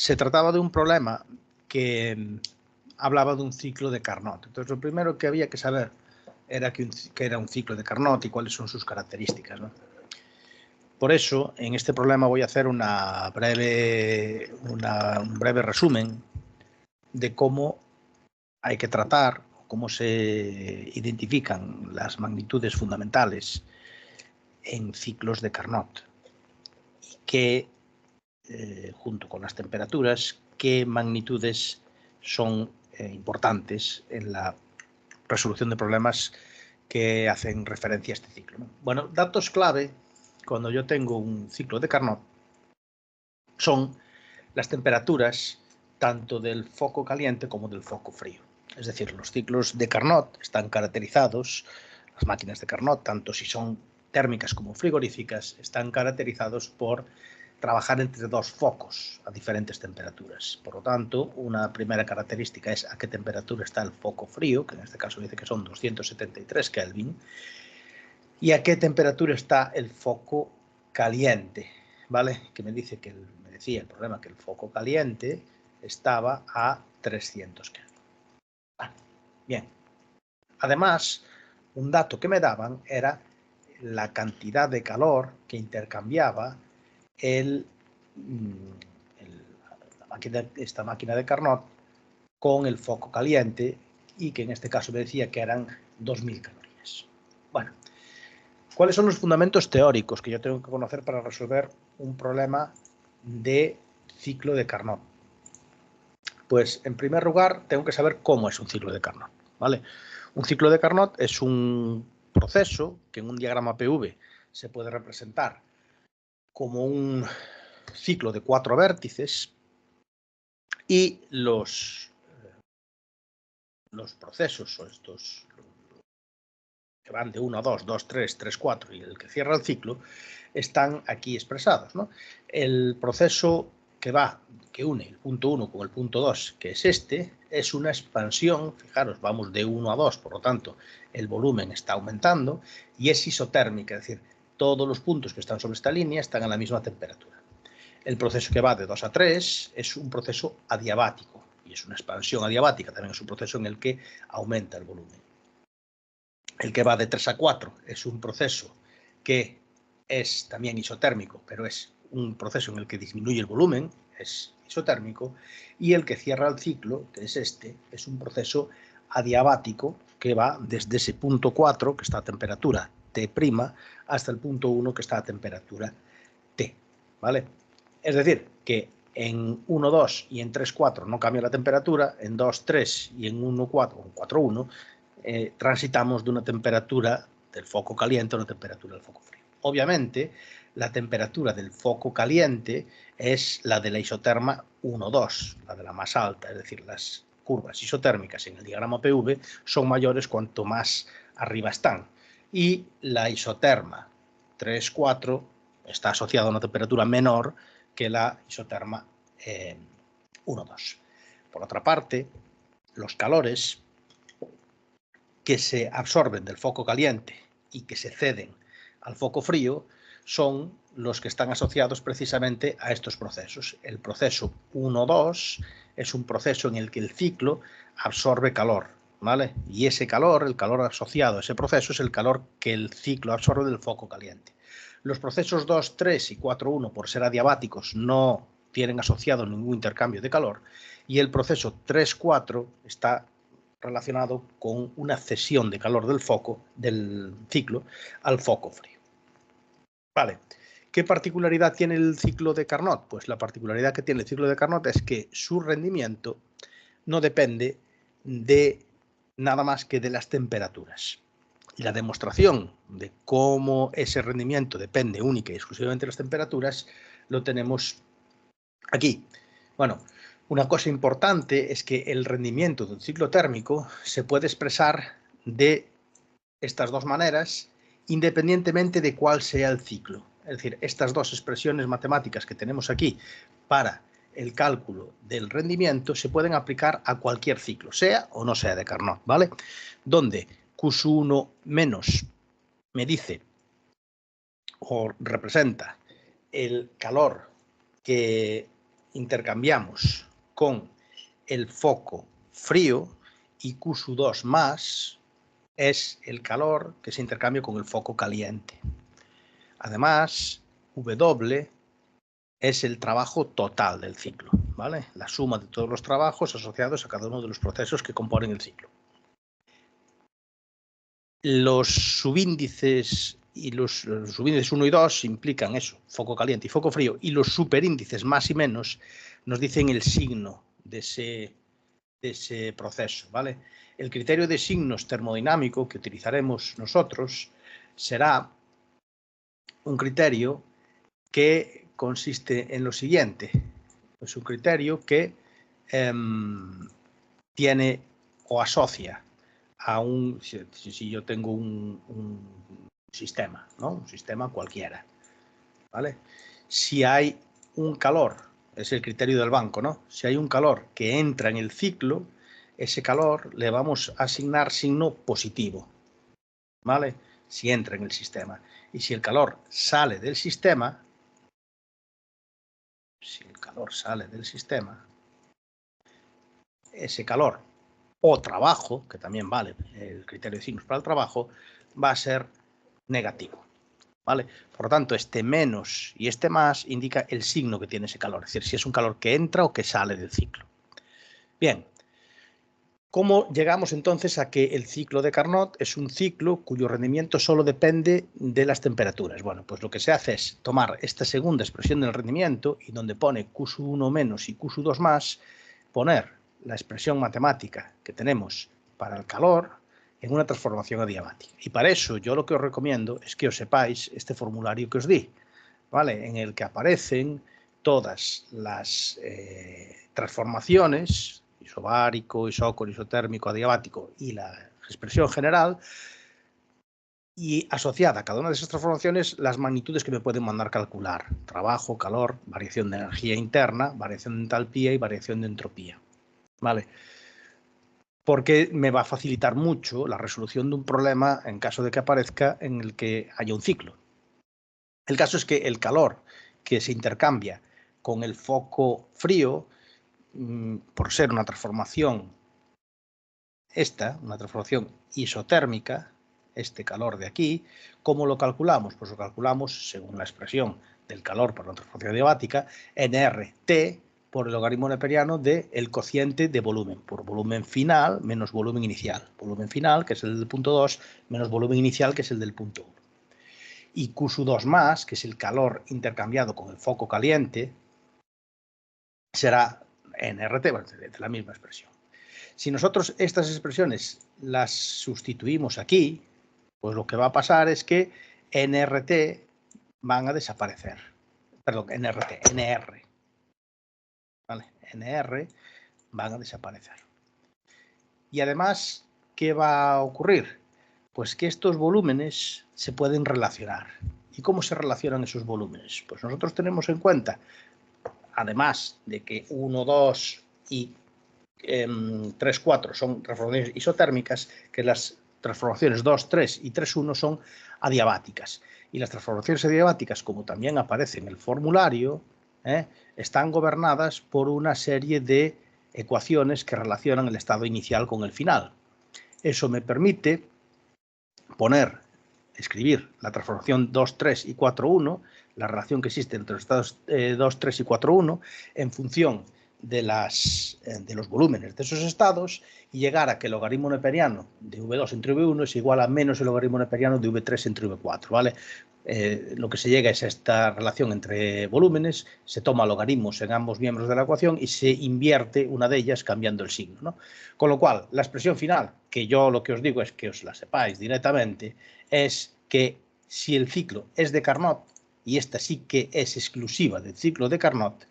se trataba de un problema que hablaba de un ciclo de Carnot. Entonces, lo primero que había que saber era que era un ciclo de Carnot y cuáles son sus características, ¿no? Por eso, en este problema voy a hacer un breve resumen de cómo hay que tratar, cómo se identifican las magnitudes fundamentales en ciclos de Carnot y que, junto con las temperaturas, qué magnitudes son importantes en la resolución de problemas que hacen referencia a este ciclo, ¿no? Bueno, datos clave cuando yo tengo un ciclo de Carnot son las temperaturas tanto del foco caliente como del foco frío. Es decir, los ciclos de Carnot están caracterizados, las máquinas de Carnot, tanto si son térmicas como frigoríficas, están caracterizados por trabajar entre dos focos a diferentes temperaturas. Por lo tanto, una primera característica es a qué temperatura está el foco frío, que en este caso dice que son 273 Kelvin, y a qué temperatura está el foco caliente, ¿vale? Que me dice que me decía el problema que el foco caliente estaba a 300 Kelvin. Vale, bien. Además, un dato que me daban era la cantidad de calor que intercambiaba esta máquina de Carnot con el foco caliente y que en este caso me decía que eran 2000 calorías. Bueno, ¿cuáles son los fundamentos teóricos que yo tengo que conocer para resolver un problema de ciclo de Carnot? Pues, en primer lugar, tengo que saber cómo es un ciclo de Carnot, ¿vale? Un ciclo de Carnot es un proceso que en un diagrama PV se puede representar como un ciclo de 4 vértices y los procesos, o estos que van de 1 a 2, 2, 3, 3, 4 y el que cierra el ciclo, están aquí expresados, ¿no? El proceso que une el punto 1 con el punto 2, que es este, es una expansión. Fijaros, vamos de 1 a 2, por lo tanto, el volumen está aumentando y es isotérmica, es decir, todos los puntos que están sobre esta línea están a la misma temperatura. El proceso que va de 2 a 3 es un proceso adiabático y es una expansión adiabática, también es un proceso en el que aumenta el volumen. El que va de 3 a 4 es un proceso que es también isotérmico, pero es un proceso en el que disminuye el volumen, es isotérmico, y el que cierra el ciclo, que es este, es un proceso adiabático que va desde ese punto 4, que está a temperatura T', hasta el punto 1, que está a temperatura T, ¿vale? Es decir, que en 1, 2 y en 3, 4 no cambia la temperatura, en 2, 3 y en 1, 4 o 4, 1 transitamos de una temperatura del foco caliente a una temperatura del foco frío. Obviamente, la temperatura del foco caliente es la de la isoterma 1, 2, la de la más alta, es decir, las curvas isotérmicas en el diagrama PV son mayores cuanto más arriba están. Y la isoterma 3, 4 está asociada a una temperatura menor que la isoterma 1, 2. Por otra parte, los calores que se absorben del foco caliente y que se ceden al foco frío son los que están asociados precisamente a estos procesos. El proceso 1-2 es un proceso en el que el ciclo absorbe calor, ¿vale? Y ese calor, el calor asociado a ese proceso, es el calor que el ciclo absorbe del foco caliente. Los procesos 2, 3 y 4, 1, por ser adiabáticos, no tienen asociado ningún intercambio de calor, y el proceso 3, 4 está relacionado con una cesión de calor del ciclo al foco frío. Vale, ¿qué particularidad tiene el ciclo de Carnot? Pues la particularidad que tiene el ciclo de Carnot es que su rendimiento no depende de nada más que de las temperaturas. Y la demostración de cómo ese rendimiento depende única y exclusivamente de las temperaturas lo tenemos aquí. Bueno, una cosa importante es que el rendimiento de un ciclo térmico se puede expresar de estas dos maneras independientemente de cuál sea el ciclo. Es decir, estas dos expresiones matemáticas que tenemos aquí para el cálculo del rendimiento se pueden aplicar a cualquier ciclo, sea o no sea de Carnot, ¿vale? Donde Q1 menos me dice o representa el calor que intercambiamos con el foco frío y Q sub 2 más es el calor que se intercambia con el foco caliente. Además, W es el trabajo total del ciclo, ¿vale? La suma de todos los trabajos asociados a cada uno de los procesos que componen el ciclo. Los subíndices y los subíndices 1 y 2 implican eso, foco caliente y foco frío, y los superíndices más y menos nos dicen el signo de ese proceso, ¿vale? El criterio de signos termodinámico que utilizaremos nosotros será un criterio que consiste en lo siguiente. Es un criterio que tiene o asocia a si yo tengo un sistema, ¿no? Un sistema cualquiera, ¿vale? Si hay un calor, es el criterio del banco, ¿no? Si hay un calor que entra en el ciclo, ese calor le vamos a asignar signo positivo, ¿vale? Si entra en el sistema. Y si el calor sale del sistema, ese calor o trabajo, que también vale el criterio de signos para el trabajo, va a ser negativo, ¿vale? Por lo tanto, este menos y este más indica el signo que tiene ese calor, es decir, si es un calor que entra o que sale del ciclo. Bien, ¿cómo llegamos entonces a que el ciclo de Carnot es un ciclo cuyo rendimiento solo depende de las temperaturas? Bueno, pues lo que se hace es tomar esta segunda expresión del rendimiento y donde pone Q sub 1 menos y Q sub 2 más, poner la expresión matemática que tenemos para el calor en una transformación adiabática. Y para eso yo lo que os recomiendo es que os sepáis este formulario que os di, ¿vale? En el que aparecen todas las transformaciones, isobárico, isócoro, isotérmico, adiabático y la expresión general, y asociada a cada una de esas transformaciones las magnitudes que me pueden mandar calcular: trabajo, calor, variación de energía interna, variación de entalpía y variación de entropía, ¿vale? Porque me va a facilitar mucho la resolución de un problema en caso de que aparezca en el que haya un ciclo. El caso es que el calor que se intercambia con el foco frío, por ser una transformación una transformación isotérmica, este calor de aquí, ¿cómo lo calculamos? Pues lo calculamos según la expresión del calor por la transformación adiabática, nRT por el logaritmo neperiano del cociente de volumen, por volumen final menos volumen inicial. Volumen final, que es el del punto 2, menos volumen inicial, que es el del punto 1. Y Q sub 2 más, que es el calor intercambiado con el foco caliente, será nRT, bueno, de la misma expresión. Si nosotros estas expresiones las sustituimos aquí, pues lo que va a pasar es que nRT van a desaparecer. Perdón, NR. ¿Vale? NR van a desaparecer. Y además, ¿qué va a ocurrir? Pues que estos volúmenes se pueden relacionar. ¿Y cómo se relacionan esos volúmenes? Pues nosotros tenemos en cuenta, además de que 1, 2 y 3, 4 son transformaciones isotérmicas, que las transformaciones 2, 3 y 3, 1 son adiabáticas. Y las transformaciones adiabáticas, como también aparece en el formulario, están gobernadas por una serie de ecuaciones que relacionan el estado inicial con el final. Eso me permite escribir la transformación 2, 3 y 4, 1, la relación que existe entre los estados 2, 3 y 4, 1, en función de los volúmenes de esos estados, y llegar a que el logaritmo neperiano de V2 entre V1 es igual a menos el logaritmo neperiano de V3 entre V4, ¿vale? Lo que se llega es a esta relación entre volúmenes, se toma logaritmos en ambos miembros de la ecuación y se invierte una de ellas cambiando el signo, ¿no? Con lo cual, la expresión final, que yo lo que os digo es que os la sepáis directamente, es que si el ciclo es de Carnot, y esta sí que es exclusiva del ciclo de Carnot,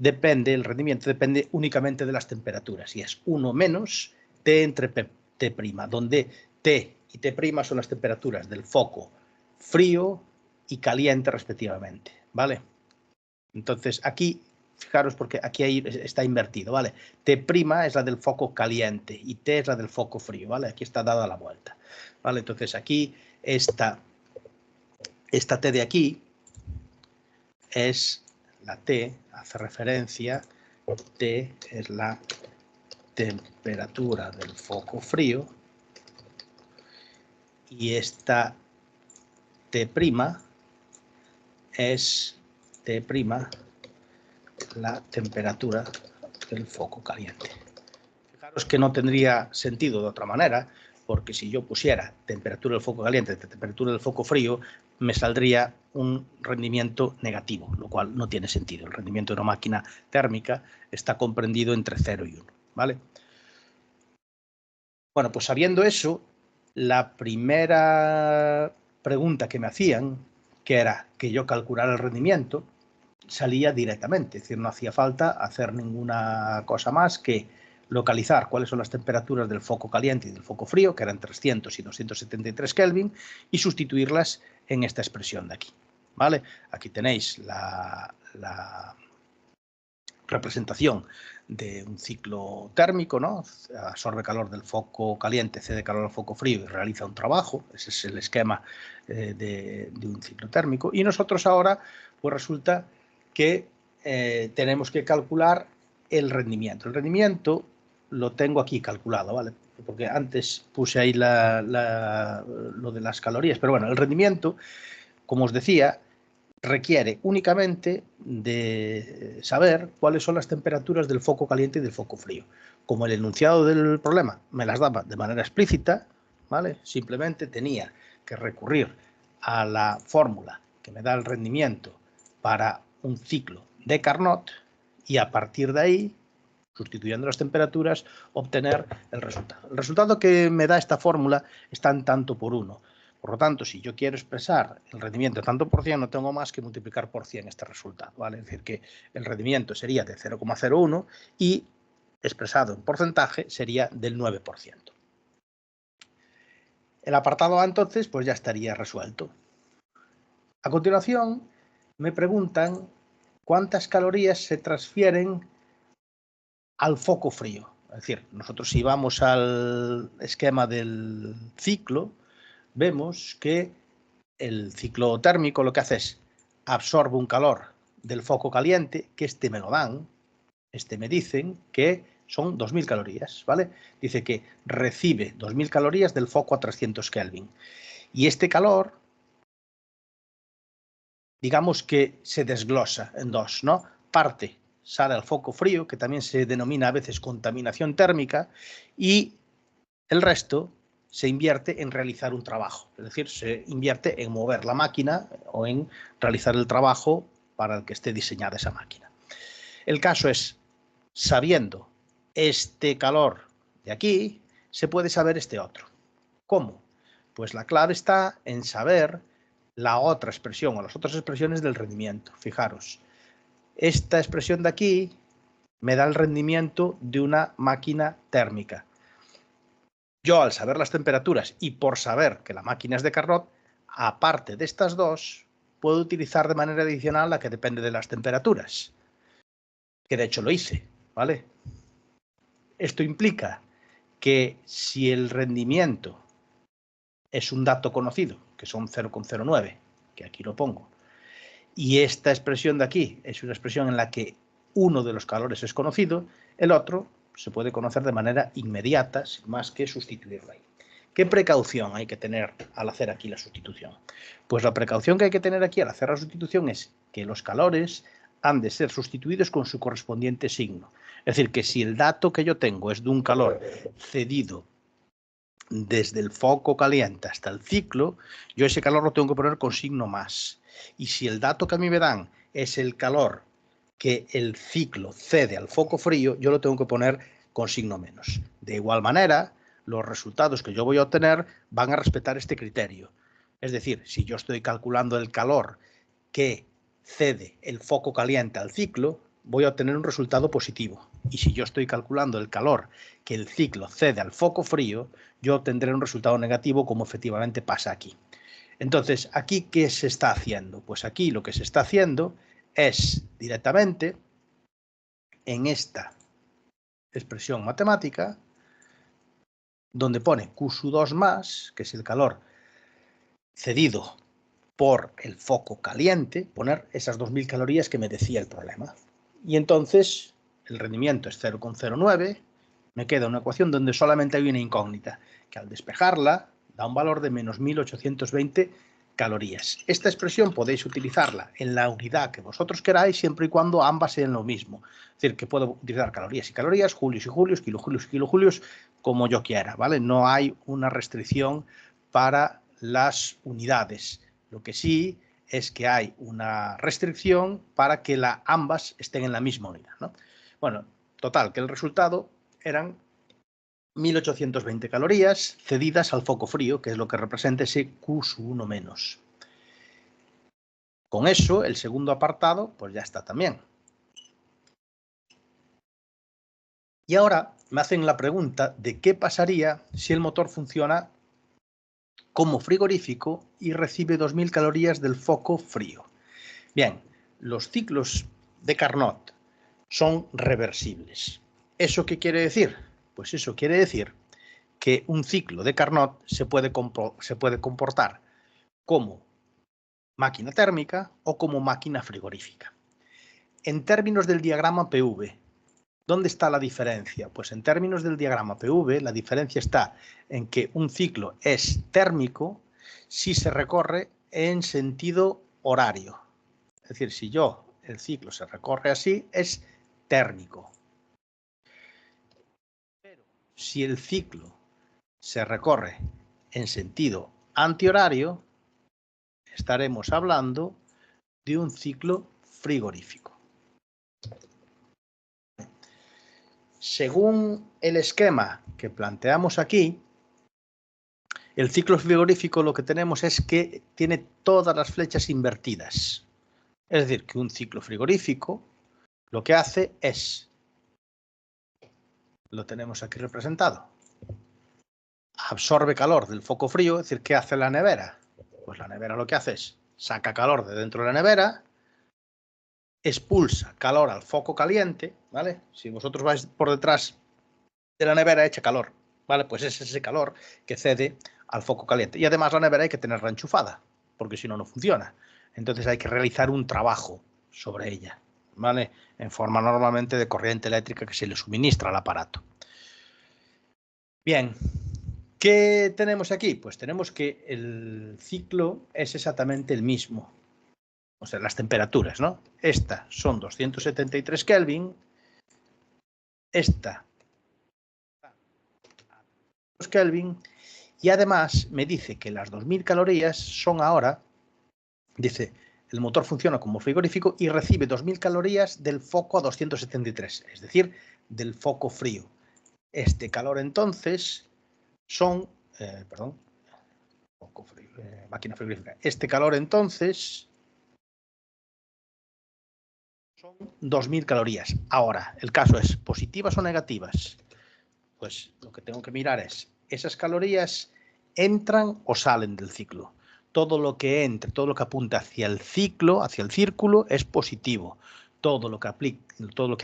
el rendimiento depende únicamente de las temperaturas, y es 1 menos T entre T', donde T y T' son las temperaturas del foco frío y caliente respectivamente, ¿vale? Entonces aquí, fijaros, porque aquí está invertido, ¿vale? T' es la del foco caliente y T es la del foco frío, ¿vale? Aquí está dada la vuelta, ¿vale? Entonces aquí esta T de aquí es la T hace referencia, T es la temperatura del foco frío y esta T' es T' la temperatura del foco caliente. Fijaros que no tendría sentido de otra manera, porque si yo pusiera temperatura del foco caliente, temperatura del foco frío, me saldría un rendimiento negativo, lo cual no tiene sentido. El rendimiento de una máquina térmica está comprendido entre 0 y 1, ¿vale? Bueno, pues sabiendo eso, la primera pregunta que me hacían, que era que yo calculara el rendimiento, salía directamente, es decir, no hacía falta hacer ninguna cosa más que localizar cuáles son las temperaturas del foco caliente y del foco frío, que eran 300 y 273 Kelvin, y sustituirlas en esta expresión de aquí, ¿vale? Aquí tenéis la representación de un ciclo térmico, ¿no? Absorbe calor del foco caliente, cede calor al foco frío y realiza un trabajo. Ese es el esquema de un ciclo térmico. Y nosotros ahora, pues resulta que tenemos que calcular el rendimiento. El rendimiento lo tengo aquí calculado, ¿vale? Porque antes puse ahí lo de las calorías, pero bueno, el rendimiento, como os decía, requiere únicamente de saber cuáles son las temperaturas del foco caliente y del foco frío. Como el enunciado del problema me las daba de manera explícita, ¿vale? Simplemente tenía que recurrir a la fórmula que me da el rendimiento para un ciclo de Carnot y a partir de ahí, sustituyendo las temperaturas, obtener el resultado. El resultado que me da esta fórmula está en tanto por 1. Por lo tanto, si yo quiero expresar el rendimiento tanto por 100, no tengo más que multiplicar por 100 este resultado, ¿vale? Es decir, que el rendimiento sería de 0,01 y expresado en porcentaje sería del 9%. El apartado A, entonces, pues ya estaría resuelto. A continuación, me preguntan cuántas calorías se transfieren al foco frío. Es decir, nosotros si vamos al esquema del ciclo, vemos que el ciclo térmico lo que hace es absorbe un calor del foco caliente, que este me lo dan, me dicen que son 2000 calorías, ¿vale? Dice que recibe 2000 calorías del foco a 300 Kelvin. Y este calor, digamos que se desglosa en dos, ¿no? Parte sale al foco frío, que también se denomina a veces contaminación térmica, y el resto se invierte en realizar un trabajo, es decir, se invierte en mover la máquina o en realizar el trabajo para el que esté diseñada esa máquina. El caso es, sabiendo este calor de aquí, se puede saber este otro. ¿Cómo? Pues la clave está en saber la otra expresión o las otras expresiones del rendimiento. Fijaros, esta expresión de aquí me da el rendimiento de una máquina térmica. Yo, al saber las temperaturas y por saber que la máquina es de Carnot, aparte de estas dos, puedo utilizar de manera adicional la que depende de las temperaturas, que de hecho lo hice, ¿vale? Esto implica que si el rendimiento es un dato conocido, que son 0,09, que aquí lo pongo, y esta expresión de aquí es una expresión en la que uno de los calores es conocido, el otro se puede conocer de manera inmediata, sin más que sustituirlo ahí. ¿Qué precaución hay que tener al hacer aquí la sustitución? Pues la precaución que hay que tener aquí al hacer la sustitución es que los calores han de ser sustituidos con su correspondiente signo. Es decir, que si el dato que yo tengo es de un calor cedido desde el foco caliente hasta el ciclo, yo ese calor lo tengo que poner con signo más. Y si el dato que a mí me dan es el calor que el ciclo cede al foco frío, yo lo tengo que poner con signo menos. De igual manera, los resultados que yo voy a obtener van a respetar este criterio. Es decir, si yo estoy calculando el calor que cede el foco caliente al ciclo, voy a obtener un resultado positivo. Y si yo estoy calculando el calor que el ciclo cede al foco frío, yo obtendré un resultado negativo, como efectivamente pasa aquí. Entonces, ¿aquí qué se está haciendo? Pues aquí lo que se está haciendo es directamente en esta expresión matemática, donde pone Q2 más, que es el calor cedido por el foco caliente, poner esas 2000 calorías que me decía el problema. Y entonces el rendimiento es 0,09, me queda una ecuación donde solamente hay una incógnita, que al despejarla da un valor de menos 1820 calorías. Esta expresión podéis utilizarla en la unidad que vosotros queráis, siempre y cuando ambas sean lo mismo. Es decir, que puedo utilizar calorías y calorías, julios y julios, kilojulios y kilojulios, como yo quiera, ¿vale? No hay una restricción para las unidades. Lo que sí es que hay una restricción para que ambas estén en la misma unidad, ¿no? Bueno, total, que el resultado eran 1820 calorías cedidas al foco frío, que es lo que representa ese Q1 menos. Con eso, el segundo apartado, pues ya está también. Y ahora me hacen la pregunta de qué pasaría si el motor funciona como frigorífico y recibe 2000 calorías del foco frío. Bien, los ciclos de Carnot son reversibles. ¿Eso qué quiere decir? Pues eso quiere decir que un ciclo de Carnot se puede comportar como máquina térmica o como máquina frigorífica. En términos del diagrama PV, ¿dónde está la diferencia? Pues en términos del diagrama PV, la diferencia está en que un ciclo es térmico si se recorre en sentido horario. Es decir, si el ciclo se recorre así, es térmico. Pero si el ciclo se recorre en sentido antihorario, estaremos hablando de un ciclo frigorífico. Según el esquema que planteamos aquí, el ciclo frigorífico lo que tenemos es que tiene todas las flechas invertidas. Es decir, que un ciclo frigorífico lo que hace es, lo tenemos aquí representado, absorbe calor del foco frío. Es decir, ¿qué hace la nevera? Pues la nevera lo que hace es saca calor de dentro de la nevera, expulsa calor al foco caliente, ¿vale? Si vosotros vais por detrás de la nevera, echa calor, ¿vale? Pues es ese calor que cede al foco caliente. Y además la nevera hay que tenerla enchufada, porque si no, no funciona. Entonces hay que realizar un trabajo sobre ella, ¿vale? En forma normalmente de corriente eléctrica que se le suministra al aparato. Bien, ¿qué tenemos aquí? Pues tenemos que el ciclo es exactamente el mismo. O sea, las temperaturas, ¿no? Esta son 273 Kelvin. Esta Kelvin. Y además me dice que las 2000 calorías son ahora, dice, el motor funciona como frigorífico y recibe 2000 calorías del foco a 273, es decir, del foco frío. Este calor entonces son, foco frío, máquina frigorífica. Este calor entonces son 2000 calorías. Ahora, el caso es positivas o negativas. Pues lo que tengo que mirar es, ¿esas calorías entran o salen del ciclo? Todo lo que entre, todo lo que apunta hacia el ciclo, hacia el círculo, es positivo. Todo lo que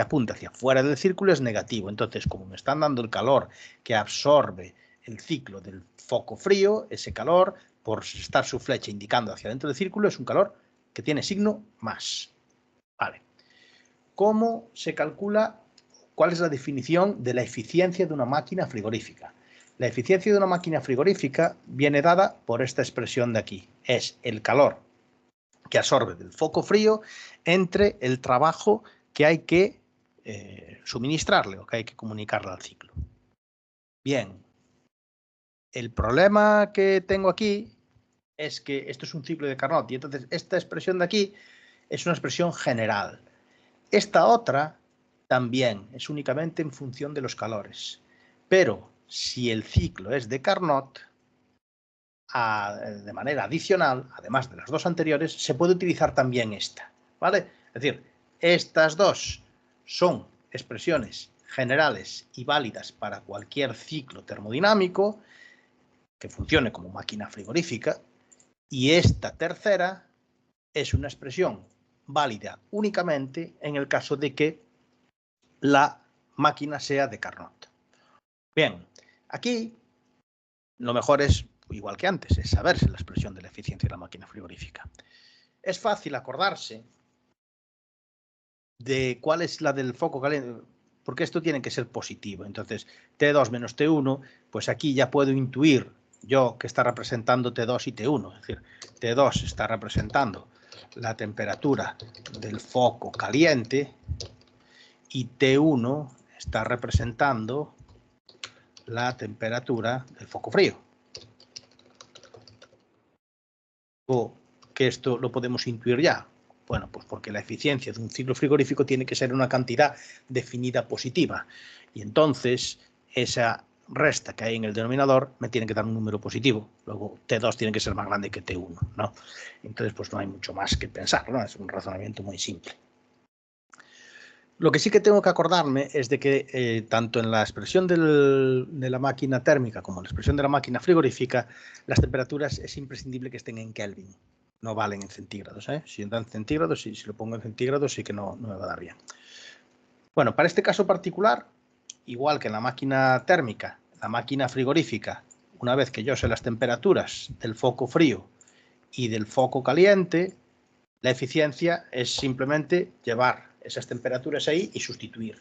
apunta hacia fuera del círculo es negativo. Entonces, como me están dando el calor que absorbe el ciclo del foco frío, ese calor, por estar su flecha indicando hacia dentro del círculo, es un calor que tiene signo más. Vale. ¿Cómo se calcula? ¿Cuál es la definición de la eficiencia de una máquina frigorífica? La eficiencia de una máquina frigorífica viene dada por esta expresión de aquí. Es el calor que absorbe del foco frío entre el trabajo que hay que suministrarle o que hay que comunicarle al ciclo. Bien, el problema que tengo aquí es que esto es un ciclo de Carnot y entonces esta expresión de aquí es una expresión general. Esta otra también es únicamente en función de los calores. Pero si el ciclo es de Carnot, de manera adicional, además de las dos anteriores, se puede utilizar también esta, ¿vale? Es decir, estas dos son expresiones generales y válidas para cualquier ciclo termodinámico que funcione como máquina frigorífica, y esta tercera es una expresión válida únicamente en el caso de que la máquina sea de Carnot. Bien, aquí lo mejor es igual que antes, es saberse la expresión de la eficiencia de la máquina frigorífica. Es fácil acordarse de cuál es la del foco caliente, porque esto tiene que ser positivo. Entonces, T2 menos T1, pues aquí ya puedo intuir yo que está representando T2 y T1. Es decir, T2 está representando la temperatura del foco caliente y T1 está representando la temperatura del foco frío. O que esto lo podemos intuir ya. Bueno, pues porque la eficiencia de un ciclo frigorífico tiene que ser una cantidad definida positiva. Y entonces esa resta que hay en el denominador me tiene que dar un número positivo. Luego T2 tiene que ser más grande que T1, ¿no? Entonces, pues no hay mucho más que pensar, ¿no? Es un razonamiento muy simple. Lo que sí que tengo que acordarme es de que tanto en la expresión de la máquina térmica como en la expresión de la máquina frigorífica, las temperaturas es imprescindible que estén en Kelvin. No valen en centígrados, ¿eh? Si dan en centígrados, si lo pongo en centígrados, sí que no me va a dar bien. Bueno, para este caso particular, igual que en la máquina térmica, la máquina frigorífica, una vez que yo sé las temperaturas del foco frío y del foco caliente, la eficiencia es simplemente llevar esas temperaturas ahí y sustituir.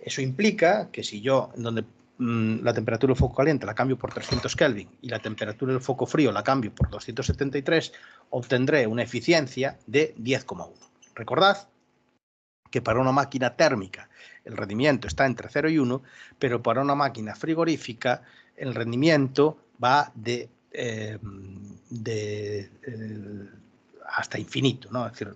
Eso implica que si yo, donde la temperatura del foco caliente la cambio por 300 Kelvin y la temperatura del foco frío la cambio por 273, obtendré una eficiencia de 10,1. Recordad que para una máquina térmica el rendimiento está entre 0 y 1, pero para una máquina frigorífica el rendimiento va hasta infinito, ¿no? Es decir,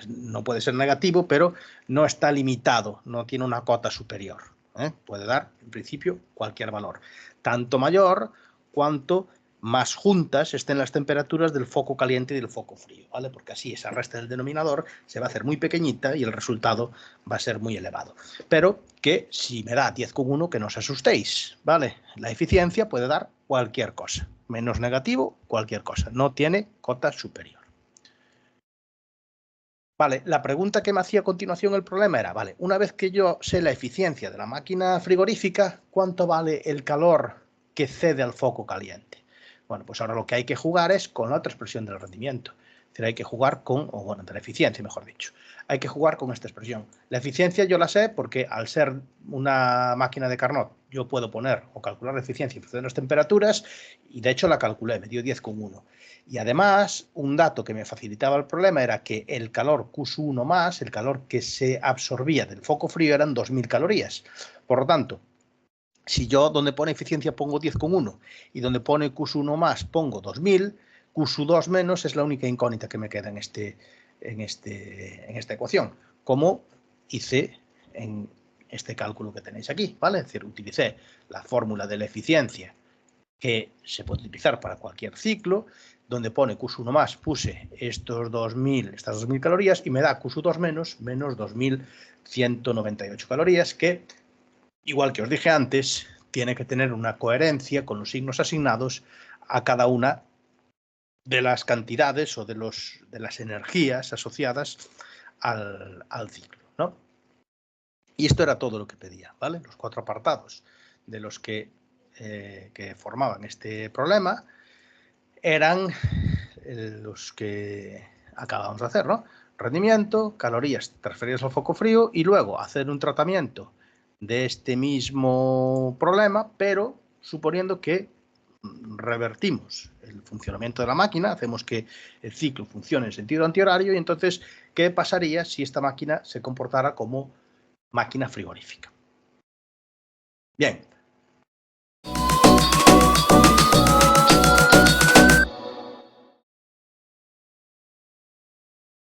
no puede ser negativo, pero no está limitado, no tiene una cota superior, ¿eh? Puede dar, en principio, cualquier valor, tanto mayor cuanto más juntas estén las temperaturas del foco caliente y del foco frío, ¿vale? Porque así esa resta del denominador se va a hacer muy pequeñita y el resultado va a ser muy elevado. Pero que si me da 10,1, que no os asustéis, ¿vale? La eficiencia puede dar cualquier cosa, menos negativo, cualquier cosa, no tiene cota superior. Vale, la pregunta que me hacía a continuación el problema era, vale, una vez que yo sé la eficiencia de la máquina frigorífica, ¿cuánto vale el calor que cede al foco caliente? Bueno, pues ahora lo que hay que jugar es con la otra expresión del rendimiento. Es decir, hay que jugar con, o bueno, de la eficiencia, mejor dicho. Hay que jugar con esta expresión. La eficiencia yo la sé porque al ser una máquina de Carnot, yo puedo poner o calcular la eficiencia en función de las temperaturas y de hecho la calculé, me dio 10,1. Y además, un dato que me facilitaba el problema era que el calor Q1 más, el calor que se absorbía del foco frío, eran 2000 calorías. Por lo tanto, si yo donde pone eficiencia pongo 10,1 y donde pone Q1 más pongo 2000, Q2 menos es la única incógnita que me queda en esta ecuación, como hice en este cálculo que tenéis aquí, ¿vale? Es decir, utilicé la fórmula de la eficiencia que se puede utilizar para cualquier ciclo, donde pone Q1 más, puse estas 2000 calorías y me da Q2 menos 2198 calorías, que, igual que os dije antes, tiene que tener una coherencia con los signos asignados a cada una de las cantidades o de las energías asociadas al ciclo, ¿no? Y esto era todo lo que pedía, ¿vale? Los 4 apartados de los que formaban este problema eran los que acabamos de hacer, ¿no? Rendimiento, calorías transferidas al foco frío y luego hacer un tratamiento de este mismo problema, pero suponiendo que revertimos el funcionamiento de la máquina, hacemos que el ciclo funcione en sentido antihorario y entonces, ¿qué pasaría si esta máquina se comportara como máquina frigorífica? Bien.